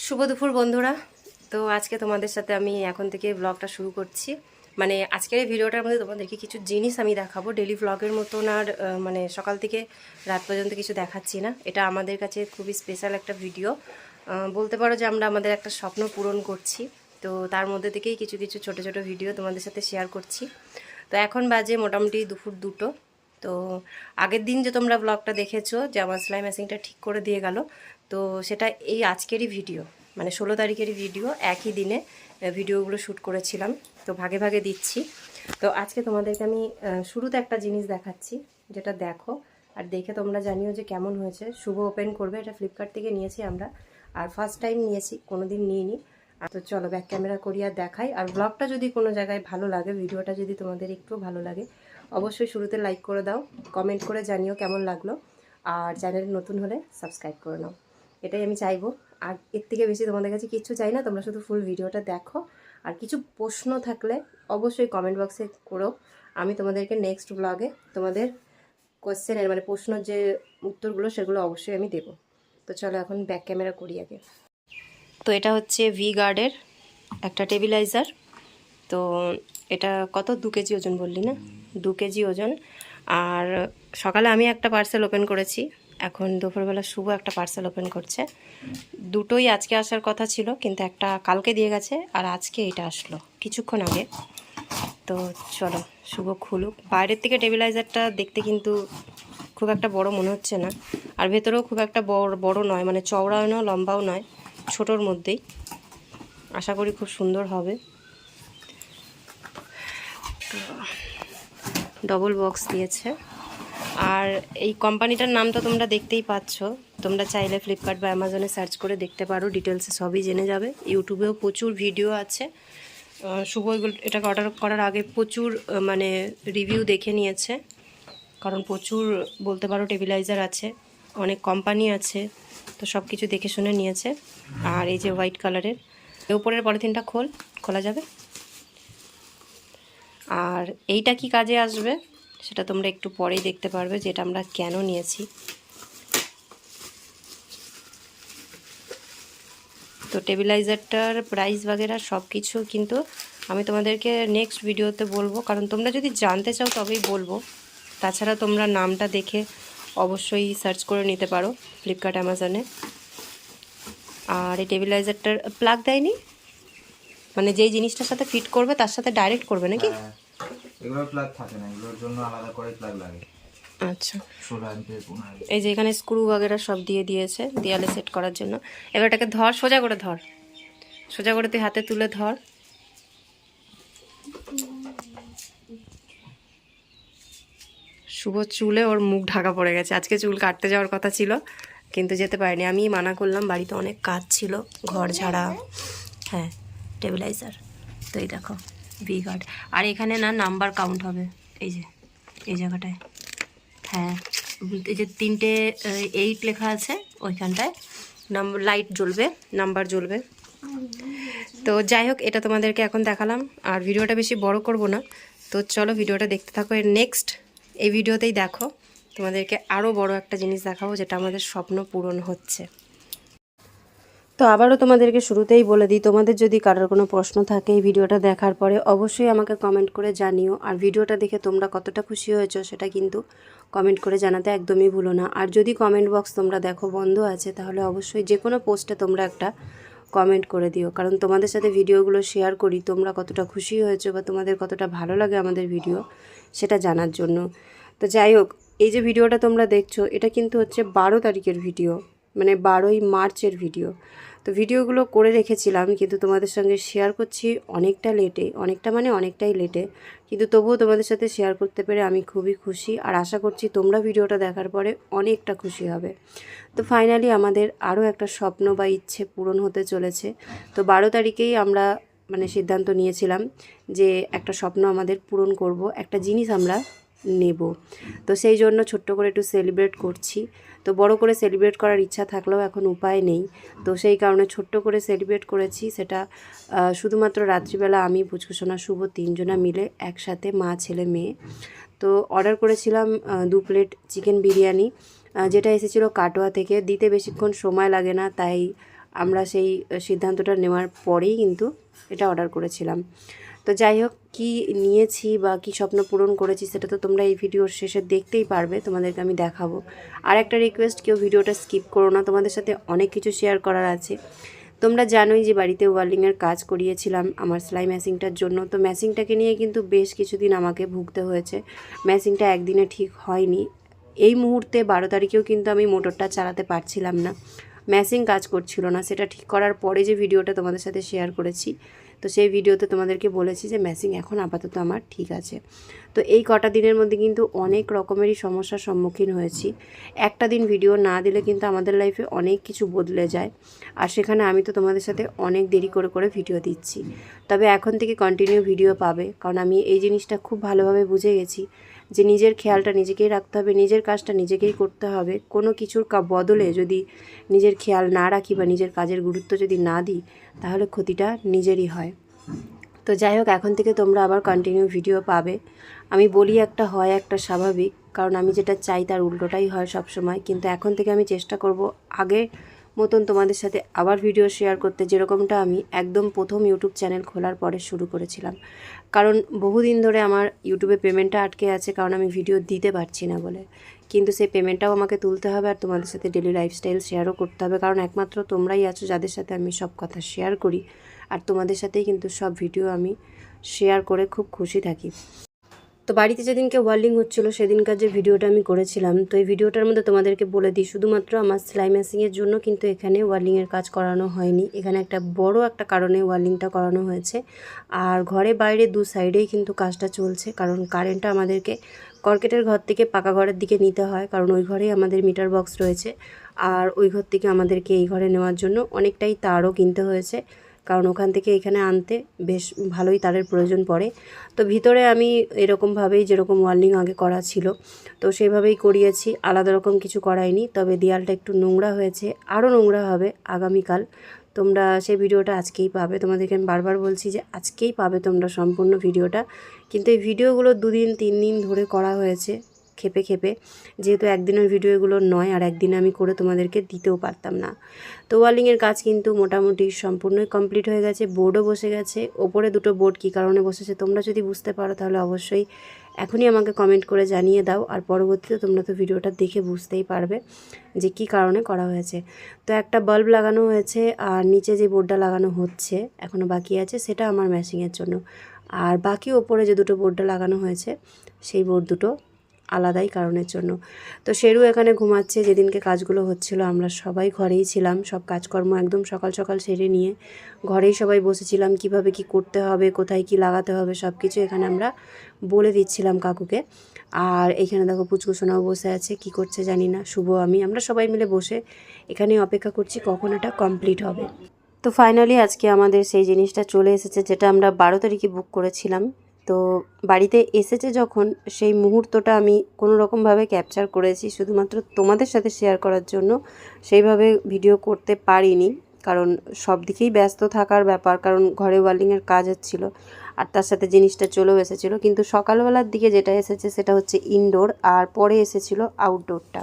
শুভ দুপুর বন্ধুরা। তো আজকে তোমাদের সাথে আমি এখন থেকে ব্লগটা শুরু করছি। মানে আজকের এই ভিডিওটার মধ্যে তোমাদেরকে কিছু জিনিস আমি দেখাবো। ডেলি ব্লগের মতন আর মানে সকাল থেকে রাত পর্যন্ত কিছু দেখাচ্ছি না। এটা আমাদের কাছে খুবই স্পেশাল একটা ভিডিও। বলতে পারো যে আমরা আমাদের একটা স্বপ্ন পূরণ করছি। তো তার মধ্যে থেকেই কিছু কিছু ছোট ছোট ভিডিও তোমাদের সাথে শেয়ার করছি। তো এখন বাজে মোটামুটি দুপুর 2টো। তো আগের দিন যে তোমরা ব্লগটা দেখেছো যে আমার সেলাই মেশিনটা ঠিক করে দিয়ে গেল, তো সেটা এই আজকেরই ভিডিও, মানে 16 তারিখেরই ভিডিও। একই দিনে ভিডিওগুলো শ্যুট করেছিলাম, তো ভাগে ভাগে দিচ্ছি। তো আজকে তোমাদেরকে আমি শুরুতে একটা জিনিস দেখাচ্ছি, যেটা দেখো আর দেখে তোমরা জানিও যে কেমন হয়েছে। শুভ ওপেন করবে, এটা ফ্লিপকার্ট থেকে নিয়েছি আমরা, আর ফার্স্ট টাইম নিয়েছি, কোনো দিন নিইনি। তো চলো ব্যাক ক্যামেরা করি আর দেখাই। আর ব্লগটা যদি কোনো জায়গায় ভালো লাগে, ভিডিওটা যদি তোমাদের একটু ভালো লাগে, অবশ্যই শুরুতে লাইক করে দাও, কমেন্ট করে জানিও কেমন লাগলো, আর চ্যানেল নতুন হলে সাবস্ক্রাইব করে নাও। এটাই আমি চাইবো, আর এর থেকে বেশি তোমাদের কাছে কিচ্ছু চাই না। তোমরা শুধু ফুল ভিডিওটা দেখো, আর কিছু প্রশ্ন থাকলে অবশ্যই কমেন্ট বক্সে করো। আমি তোমাদেরকে নেক্সট ব্লগে তোমাদের কোয়েশ্চেনের মানে প্রশ্নের যে উত্তরগুলো সেগুলো অবশ্যই আমি দেবো। তো চলো এখন ব্যাক ক্যামেরা করি আগে। তো এটা হচ্ছে ভি গার্ডের একটা টেবিলাইজার। তো এটা কত 2 কেজি ওজন বললি না? 2 কেজি ওজন। আর সকালে আমি একটা পার্সেল ওপেন করেছি, এখন দুপুরবেলা শুভ একটা পার্সেল ওপেন করছে। দুটোই আজকে আসার কথা ছিল, কিন্তু একটা কালকে দিয়ে গেছে আর আজকে এটা আসলো কিছুক্ষণ আগে। তো চলো শুভ খুলুক। বাইরের থেকে টেবিলাইজারটা দেখতে কিন্তু খুব একটা বড় মনে হচ্ছে না, আর ভেতরেও খুব একটা বড় নয়, মানে চওড়াও নয় লম্বাও নয়, ছোটোর মধ্যেই। আশা করি খুব সুন্দর হবে। ডবল বক্স দিয়েছে। আর এই কোম্পানিটার নাম তো তোমরা দেখতেই পাচ্ছ। তোমরা চাইলে ফ্লিপকার্ট বা অ্যামাজনে সার্চ করে দেখতে পারো, ডিটেলসে সবই জেনে যাবে। ইউটিউবেও প্রচুর ভিডিও আছে। শুভ এটাকে অর্ডার করার আগে প্রচুর মানে রিভিউ দেখে নিয়েছে, কারণ প্রচুর বলতে পারো টেবিলাইজার আছে, অনেক কোম্পানি আছে, তো সব কিছু দেখে শুনে নিয়েছে। আর এই যে হোয়াইট কালারের উপরের পলিথিনটা খোলা যাবে। আর এইটা কি কাজে আসবে সেটা তোমরা একটু পরেই দেখতে পারবে, যেটা আমরা কেন নিয়েছি। তো টেবিলাইজারটার প্রাইস বাগেরা সব কিছু কিন্তু আমি তোমাদেরকে নেক্সট ভিডিওতে বলবো, কারণ তোমরা যদি জানতে চাও তবেই বলবো। তাছাড়া তোমরা নামটা দেখে অবশ্যই সার্চ করে নিতে পারো ফ্লিপকার্ট অ্যামাজনে। আর এই টেবিলাইজারটার প্লাগ দেয়নি, মানে যেই জিনিসটার সাথে ফিট করবে তার সাথে ডাইরেক্ট করবে নাকি? এগুলোর প্লাগ থাকে না, এগুলোর জন্য আলাদা করে প্লাগ লাগে। আচ্ছা, 16 অ্যাম্পিয়ার 15। এই যে এখানে স্ক্রু বাগেরা সব দিয়ে দিয়েছে দেয়ালে সেট করার জন্য। এবার এটাকে ধর, সোজা করে ধর, সোজা করে তুই হাতে তুলে ধর। শুভ চুলে ওর মুখ ঢাকা পড়ে গেছে। আজকে চুল কাটতে যাওয়ার কথা ছিল, কিন্তু যেতে পারিনি। আমি মানা করলাম, বাড়িতে অনেক কাজ ছিল, ঘর ঝাড়া। হ্যাঁ, টেবিলাইজার। তো এই দেখো ভি গার্ড। আর এখানে না নাম্বার কাউন্ট হবে, এই যে এই জায়গাটায়। হ্যাঁ, এই যে 3টে 8 লেখা আছে ওইখানটায় নাম্বার, লাইট জ্বলবে, নাম্বার জ্বলবে। তো যাই হোক, এটা তোমাদেরকে এখন দেখালাম, আর ভিডিওটা বেশি বড় করব না। তো চলো ভিডিওটা দেখতে থাকো। এর নেক্সট এই ভিডিওতেই দেখো তোমাদেরকে আরও বড় একটা জিনিস দেখাবো, যেটা আমাদের স্বপ্ন পূরণ হচ্ছে। তো আবারও তোমাদেরকে শুরুতেই বলে দিই, তোমাদের যদি কারোর কোনো প্রশ্ন থাকে এই ভিডিওটা দেখার পরে, অবশ্যই আমাকে কমেন্ট করে জানিও। আর ভিডিওটা দেখে তোমরা কতটা খুশি হয়েছো সেটা কিন্তু কমেন্ট করে জানাতে একদমই ভুলো না। আর যদি কমেন্ট বক্স তোমরা দেখো বন্ধ আছে, তাহলে অবশ্যই যে কোনো পোস্টে তোমরা একটা কমেন্ট করে দিও, কারণ তোমাদের সাথে ভিডিওগুলো শেয়ার করি, তোমরা কতটা খুশি হয়েছো বা তোমাদের কতটা ভালো লাগে আমাদের ভিডিও সেটা জানার জন্য। তো যাই হোক, এই যে ভিডিওটা তোমরা দেখছো, এটা কিন্তু হচ্ছে 12 তারিখের ভিডিও, মানে 12ই মার্চের ভিডিও। তো ভিডিওগুলো করে রেখেছিলাম, কিন্তু তোমাদের সঙ্গে শেয়ার করছি অনেকটা লেটে, অনেকটা মানে অনেকটাই লেটে, কিন্তু তবুও তোমাদের সাথে শেয়ার করতে পেরে আমি খুবই খুশি। আর আশা করছি তোমরা ভিডিওটা দেখার পরে অনেকটা খুশি হবে। তো ফাইনালি আমাদের আরও একটা স্বপ্ন বা ইচ্ছে পূরণ হতে চলেছে। তো 12 তারিখেই আমরা মানে সিদ্ধান্ত নিয়েছিলাম যে একটা স্বপ্ন আমাদের পূরণ করব, একটা জিনিস আমরা নেব। তো সেই জন্য ছোট্ট করে একটু সেলিব্রেট করছি। তো বড় করে সেলিব্রেট করার ইচ্ছা থাকলেও এখন উপায় নেই, তো সেই কারণে ছোট্ট করে সেলিব্রেট করেছি। সেটা শুধুমাত্র রাত্রিবেলা আমি, পুচকুসোনা, শুভ 3জনা মিলে একসাথে, মা ছেলে মেয়ে। তো অর্ডার করেছিলাম 2 প্লেট চিকেন বিরিয়ানি, যেটা এসেছিলো কাটোয়া থেকে। দিতে বেশিক্ষণ সময় লাগে না, তাই আমরা সেই সিদ্ধান্তটা নেওয়ার পরেই কিন্তু এটা অর্ডার করেছিলাম। তো যাই হোক, কী নিয়েছি বা কী স্বপ্ন পূরণ করেছি সেটা তো তোমরা এই ভিডিওর শেষে দেখতেই পারবে, তোমাদেরকে আমি দেখাবো। আর একটা রিকোয়েস্ট, কেউ ভিডিওটা স্কিপ করো না, তোমাদের সাথে অনেক কিছু শেয়ার করার আছে। তোমরা জানোই যে বাড়িতে ওয়ার্লিংয়ের কাজ করিয়েছিলাম আমার সেলাই মেশিনটার জন্য। তো মেশিনটাকে নিয়ে কিন্তু বেশ কিছুদিন আমাকে ভুগতে হয়েছে। মেশিনটা একদিনে ঠিক হয়নি। এই মুহূর্তে 12 তারিখেও কিন্তু আমি মোটরটা চালাতে পারছিলাম না, মেশিন কাজ করছিল না। সেটা ঠিক করার পরে যে ভিডিওটা তোমাদের সাথে শেয়ার করেছি, তো সেই ভিডিওতে তোমাদেরকে বলেছি যে মেশিন এখন আপাতত আমার ঠিক আছে। তো এই কটা দিনের মধ্যে কিন্তু অনেক রকমেরই সমস্যার সম্মুখীন হয়েছি। একটা দিন ভিডিও না দিলে কিন্তু আমাদের লাইফে অনেক কিছু বদলে যায়। আর সেখানে আমি তো তোমাদের সাথে অনেক দেরি করে করে ভিডিও দিচ্ছি। তবে এখন থেকে কন্টিনিউ ভিডিও পাবে, কারণ আমি এই জিনিসটা খুব ভালোভাবে বুঝে গেছি যে নিজের খেয়ালটা নিজেকেই রাখতে হবে, নিজের কাজটা নিজেকেই করতে হবে। কোনো কিছুর বদলে যদি নিজের খেয়াল না রাখি বা নিজের কাজের গুরুত্ব যদি না দিই, তাহলে ক্ষতিটা নিজেরই হয়। তো যাই হোক, এখন থেকে তোমরা আবার কন্টিনিউ ভিডিও পাবে। আমি বলি একটা হয় একটা স্বাভাবিক, কারণ আমি যেটা চাই তার উল্টোটাই হয় সব সময়। কিন্তু এখন থেকে আমি চেষ্টা করব আগের মতন তোমাদের সাথে আবার ভিডিও শেয়ার করতে, যেরকমটা আমি একদম প্রথম ইউটিউব চ্যানেল খোলার পরে শুরু করেছিলাম। কারণ বহুদিন ধরে আমার ইউটিউবে পেমেন্টটা আটকে আছে, কারণ আমি ভিডিও দিতে পারছি না বলে। কিন্তু সেই পেমেন্টটাও আমাকে তুলতে হবে, আর তোমাদের সাথে ডেলি লাইফস্টাইল শেয়ারও করতে হবে, কারণ একমাত্র তোমরাই আছো যাদের সাথে আমি সব কথা শেয়ার করি। আর তোমাদের সাথেই কিন্তু সব ভিডিও আমি শেয়ার করে খুব খুশি থাকি। তো বাড়িতে যেদিনকে ওয়ার্লিং হচ্ছিলো সেদিনকার যে ভিডিওটা আমি করেছিলাম, তো এই ভিডিওটার মধ্যে তোমাদেরকে বলে দিই, শুধুমাত্র আমার সেলাই মেশিনের জন্য কিন্তু এখানে ওয়ার্লিংয়ের কাজ করানো হয়নি। এখানে একটা বড় একটা কারণে ওয়ার্লিংটা করানো হয়েছে। আর ঘরে বাইরে দু সাইডেই কিন্তু কাজটা চলছে, কারণ কারেন্টটা আমাদেরকে কর্কেটের ঘর থেকে পাকা ঘরের দিকে নিতে হয়, কারণ ওই ঘরেই আমাদের মিটার বক্স রয়েছে। আর ওই ঘর থেকে আমাদেরকে এই ঘরে নেওয়ার জন্য অনেকটাই তারও কিনতে হয়েছে, কারণ ওখান থেকে এখানে আনতে বেশ ভালোই তারের প্রয়োজন পড়ে। তো ভিতরে আমি এরকমভাবেই যেরকম ওয়ার্লিং আগে করা ছিল তো সেইভাবেই করিয়েছি, আলাদা রকম কিছু করাইনি। তবে দেয়ালটা একটু নোংরা হয়েছে, আরও নোংরা হবে আগামীকাল। তোমরা সেই ভিডিওটা আজকেই পাবে। তোমাদেরকে আমি বারবার বলছি যে আজকেই পাবে তোমরা সম্পূর্ণ ভিডিওটা। কিন্তু এই ভিডিওগুলো 2 দিন 3 দিন ধরে করা হয়েছে খেপে খেপে, যেহেতু একদিনের ভিডিও এগুলো নয়, আর একদিনে আমি করে তোমাদেরকে দিতেও পারতাম না। তো ওয়ার্লিংয়ের কাজ কিন্তু মোটামুটি সম্পূর্ণই কমপ্লিট হয়ে গেছে, বোর্ডও বসে গেছে। ওপরে দুটো বোর্ড কী কারণে বসেছে তোমরা যদি বুঝতে পারো তাহলে অবশ্যই এখনই আমাকে কমেন্ট করে জানিয়ে দাও, আর পরবর্তীতে তোমরা তো ভিডিওটা দেখে বুঝতেই পারবে যে কী কারণে করা হয়েছে। তো একটা বাল্ব লাগানো হয়েছে, আর নিচে যে বোর্ডটা লাগানো হচ্ছে এখনও বাকি আছে, সেটা আমার ম্যাশিংয়ের জন্য। আর বাকি ওপরে যে দুটো বোর্ডটা লাগানো হয়েছে সেই বোর্ড দুটো আলাদাই কারণের জন্য। তো শেরু এখানে ঘুমাচ্ছে। যেদিনকে কাজগুলো হচ্ছিল আমরা সবাই ঘরেই ছিলাম, সব কাজকর্ম একদম সকাল সকাল সেরে নিয়ে ঘরেই সবাই বসেছিলাম। কিভাবে কি করতে হবে, কোথায় কি লাগাতে হবে, সব কিছু এখানে আমরা বলে দিচ্ছিলাম কাকুকে। আর এখানে দেখো পুচকুসোনাও বসে আছে, কি করছে জানি না। শুভ আমরা সবাই মিলে বসে এখানে অপেক্ষা করছি কখন এটা কমপ্লিট হবে। তো ফাইনালি আজকে আমাদের সেই জিনিসটা চলে এসেছে, যেটা আমরা 12 তারিখে বুক করেছিলাম। তো বাড়িতে এসেছে যখন, সেই মুহূর্তটা আমি কোনো রকমভাবে ক্যাপচার করেছি শুধুমাত্র তোমাদের সাথে শেয়ার করার জন্য। সেইভাবে ভিডিও করতে পারিনি, কারণ সব দিকেই ব্যস্ত থাকার ব্যাপার, কারণ ঘরে ওয়ার্লিংয়ের কাজ হচ্ছিলো আর তার সাথে জিনিসটা চলেও এসেছিলো। কিন্তু সকালবেলার দিকে যেটা এসেছে সেটা হচ্ছে ইনডোর, আর পরে এসেছিলো আউটডোরটা।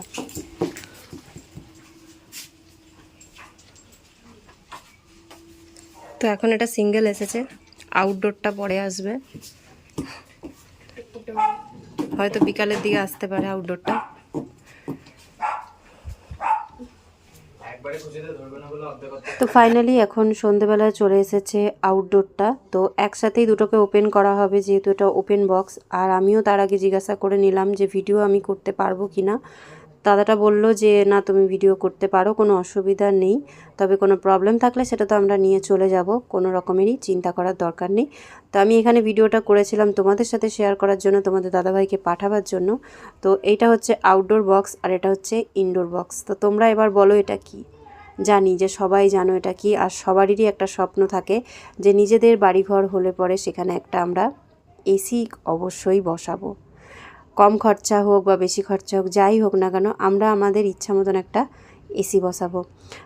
তো এখন এটা সিঙ্গেল এসেছে, আউটডোরটা পরে আসবে, হয়তো বিকালের দিকে আসতে পারে আউটডোরটা। তো ফাইনালি এখন সন্ধেবেলায় চলে এসেছে আউটডোরটা। তো একসাথেই দুটোকে ওপেন করা হবে, যেহেতু এটা ওপেন বক্স। আর আমিও তার আগে জিজ্ঞাসা করে নিলাম যে ভিডিও আমি করতে পারবো কি না। দাদাটা বলল যে না, তুমি ভিডিও করতে পারো, কোনো অসুবিধা নেই, তবে কোনো প্রবলেম থাকলে সেটা তো আমরা নিয়ে চলে যাব, কোনো রকমেরই চিন্তা করার দরকার নেই। তো আমি এখানে ভিডিওটা করেছিলাম তোমাদের সাথে শেয়ার করার জন্য, তোমাদের দাদাভাইকে পাঠাবার জন্য। তো এইটা হচ্ছে আউটডোর বক্স আর এটা হচ্ছে ইনডোর বক্স। তো তোমরা এবার বলো এটা কি। জানি যে সবাই জানো এটা কি, আর সবারই একটা স্বপ্ন থাকে যে নিজেদের বাড়িঘর হলে পরে সেখানে একটা আমরা এসি অবশ্যই বসাবো। কম খরচা হোক বা বেশি খরচা হোক, যাই হোক না কেন, আমরা আমাদের ইচ্ছা মতন একটা এসি বসাবো।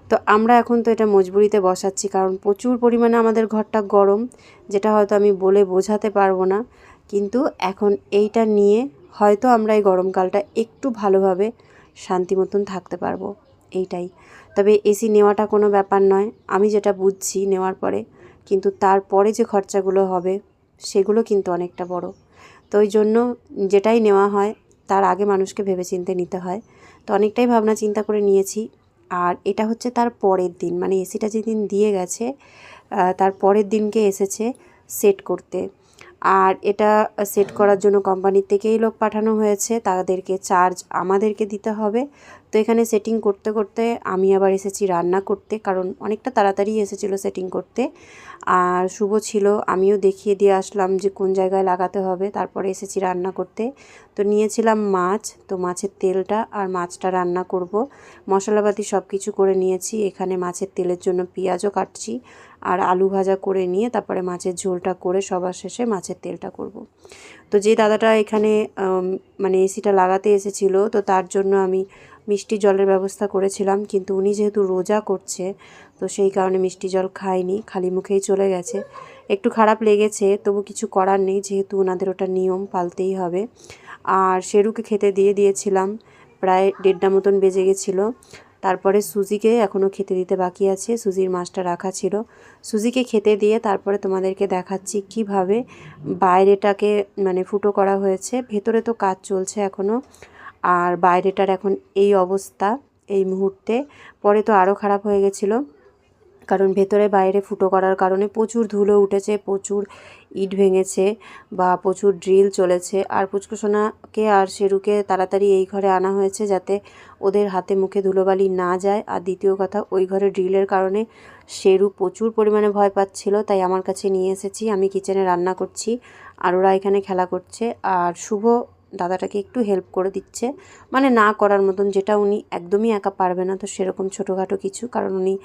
তো আমরা এখন তো এটা মজবুরিতে বসাচ্ছি, কারণ প্রচুর পরিমাণে আমাদের ঘরটা গরম, যেটা হয়তো আমি বলে বোঝাতে পারবো না। কিন্তু এখন এইটা নিয়ে হয়তো আমরা এই গরমকালটা একটু ভালোভাবে শান্তি মতন থাকতে পারবো। এইটাই। তবে এসি নেওয়াটা কোনো ব্যাপার নয়, আমি যেটা বুঝছি নেওয়ার পরে, কিন্তু তারপরে যে খরচাগুলো হবে সেগুলো কিন্তু অনেকটা বড়। তো ওই জন্য যেটাই নেওয়া হয় তার আগে মানুষকে ভেবেচিন্তে নিতে হয়। তো অনেকটাই ভাবনা চিন্তা করে নিয়েছি। আর এটা হচ্ছে তার পরের দিন, মানে এসিটা যেদিন দিয়ে গেছে তার পরের দিনকে এসেছে সেট করতে। আর এটা সেট করার জন্য কোম্পানির থেকেই লোক পাঠানো হয়েছে, তাদেরকে চার্জ আমাদেরকে দিতে হবে। তো এখানে সেটিং করতে করতে আমি আবার এসেছি রান্না করতে, কারণ অনেকটা তাড়াতাড়ি এসেছিলো সেটিং করতে। আর শুভ ছিল, আমিও দেখিয়ে দিয়ে আসলাম যে কোন জায়গায় লাগাতে হবে, তারপরে এসেছি রান্না করতে। তো নিয়েছিলাম মাছ, তো মাছের তেলটা আর মাছটা রান্না করব। মশলাপাতি সব কিছু করে নিয়েছি। এখানে মাছের তেলের জন্য পেঁয়াজও কাটছি, আর আলু ভাজা করে নিয়ে তারপরে মাছের ঝোলটা করে সবার শেষে মাছের তেলটা করব। তো যে দাদাটা এখানে মানে এসিটা লাগাতে এসেছিলো, তো তার জন্য আমি মিষ্টি জলের ব্যবস্থা করেছিলাম, কিন্তু উনি যেহেতু রোজা করছে তো সেই কারণে মিষ্টি জল খায়নি, খালি মুখেই চলে গেছে। একটু খারাপ লেগেছে, তবু কিছু করার নেই, যেহেতু ওনাদের ওটা নিয়ম পালতেই হবে। আর শেরুকে খেতে দিয়েছিলাম, প্রায় 1:30 মতন বেজে গেছিলো। তারপরে সুজিকে এখনও খেতে দিতে বাকি আছে, সুজির মাছটা রাখা ছিল। সুজিকে খেতে দিয়ে তারপরে তোমাদেরকে দেখাচ্ছি কিভাবে বাইরেটাকে মানে ফুটো করা হয়েছে। ভেতরে তো কাজ চলছে এখনও, আর বাইরেটার এখন এই অবস্থা এই মুহূর্তে। পরে তো আরও খারাপ হয়ে গেছিলো, কারণ ভেতরে বাইরে ফুটো করার কারণে প্রচুর ধুলো উঠেছে, প্রচুর ইট ভেঙেছে বা প্রচুর ড্রিল চলেছে। আর পুচকুসোনাকে আর শেরুকে তাড়াতাড়ি এই ঘরে আনা হয়েছে যাতে ওদের হাতে মুখে ধুলোবালি না যায়। আর দ্বিতীয় কথা, ওই ঘরে ড্রিলের কারণে শেরু প্রচুর পরিমাণে ভয় পাচ্ছিল, তাই আমার কাছে নিয়ে এসেছি। আমি কিচেনে রান্না করছি আর ওরা এখানে খেলা করছে। আর শুভ দাদাটাকে একটু হেল্প করে দিচ্ছে, মানে না করার মতন, যেটা উনি একদমই একা পারবে না, তো সেরকম ছোটোখাটো কিছু, কারণ উনি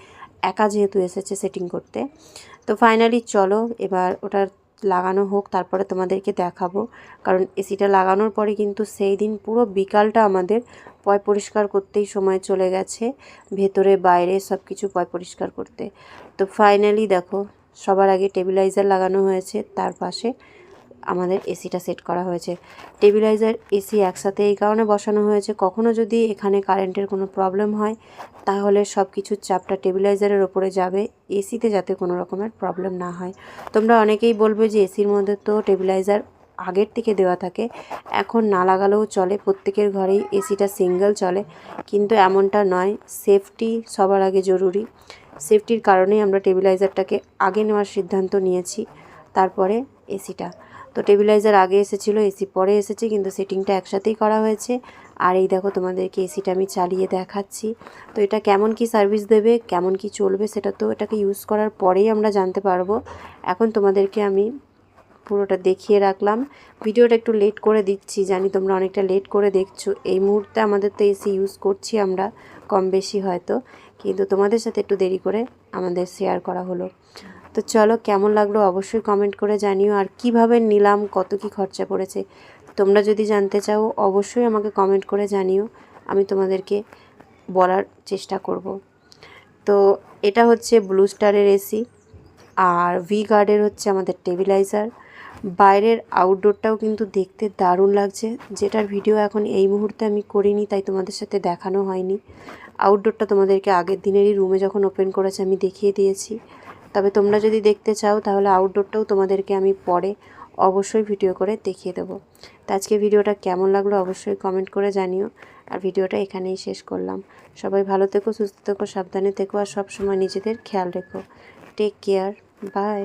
একা যেহেতু এসেছে সেটিং করতে। তো ফাইনালি চলো এবার ওটা লাগানো হোক, তারপরে তোমাদেরকে দেখাবো। কারণ এসিটা লাগানোর পরে কিন্তু সেই দিন পুরো বিকালটা আমাদের পয় পরিষ্কার করতেই সময় চলে গেছে, ভেতরে বাইরে সব কিছু পয় পরিষ্কার করতে। তো ফাইনালি দেখো, সবার আগে টেবিলাইজার লাগানো হয়েছে, তার পাশে আমাদের এসিটা সেট করা হয়েছে। টেবিলাইজার এসি একসাথে এই কারণে বসানো হয়েছে, কখনো যদি এখানে কারেন্টের কোনো প্রবলেম হয় তাহলে সব কিছুর চাপটা টেবিলাইজারের ওপরে যাবে, এসিতে যাতে কোনো রকমের প্রবলেম না হয়। তোমরা অনেকেই বলবে যে এসির মধ্যে তো টেবিলাইজার আগের থেকে দেওয়া থাকে, এখন না লাগালেও চলে, প্রত্যেকের ঘরেই এসিটা সিঙ্গেল চলে, কিন্তু এমনটা নয়। সেফটি সবার আগে জরুরি, সেফটির কারণেই আমরা টেবিলাইজারটাকে আগে নেওয়ার সিদ্ধান্ত নিয়েছি, তারপরে এসিটা। তো টেবিলাইজার আগে এসেছিলো, এসি পরে এসেছে, কিন্তু সেটিংটা একসাথেই করা হয়েছে। আর এই দেখো, তোমাদেরকে এসিটা আমি চালিয়ে দেখাচ্ছি। তো এটা কেমন কি সার্ভিস দেবে, কেমন কি চলবে, সেটা তো এটাকে ইউজ করার পরেই আমরা জানতে পারবো। এখন তোমাদেরকে আমি পুরোটা দেখিয়ে রাখলাম। ভিডিওটা একটু লেট করে দিচ্ছি, জানি তোমরা অনেকটা লেট করে দেখছো। এই মুহূর্তে আমাদের তো এসি ইউজ করছি আমরা কম বেশি হয়তো, কিন্তু তোমাদের সাথে একটু দেরি করে আমাদের শেয়ার করা হলো। তো চলো, কেমন লাগলো অবশ্যই কমেন্ট করে জানিও। আর কিভাবে নিলাম, কত কি খরচা পড়েছে, তোমরা যদি জানতে চাও অবশ্যই আমাকে কমেন্ট করে জানিও, আমি তোমাদেরকে বলার চেষ্টা করব। তো এটা হচ্ছে ব্লু স্টারের এসি, আর ভি গার্ডের হচ্ছে আমাদের টেবিলাইজার। বাইরের আউটডোরটাও কিন্তু দেখতে দারুণ লাগছে, যেটার ভিডিও এখন এই মুহূর্তে আমি করিনি, তাই তোমাদের সাথে দেখানো হয়নি। আউটডোরটা তোমাদেরকে আগের দিনেরই রুমে যখন ওপেন করেছে আমি দেখিয়ে দিয়েছি। তবে তোমরা যদি দেখতে চাও তাহলে আউটডোরটাও তোমাদেরকে আমি পরে অবশ্যই ভিডিও করে দেখিয়ে দেবো। তো আজকে ভিডিওটা কেমন লাগলো অবশ্যই কমেন্ট করে জানিও। আর ভিডিওটা এখানেই শেষ করলাম। সবাই ভালো থেকো, সুস্থ থেকো, সাবধানে থেকো, আর সব সময় নিজেদের খেয়াল রেখো। Take care, by.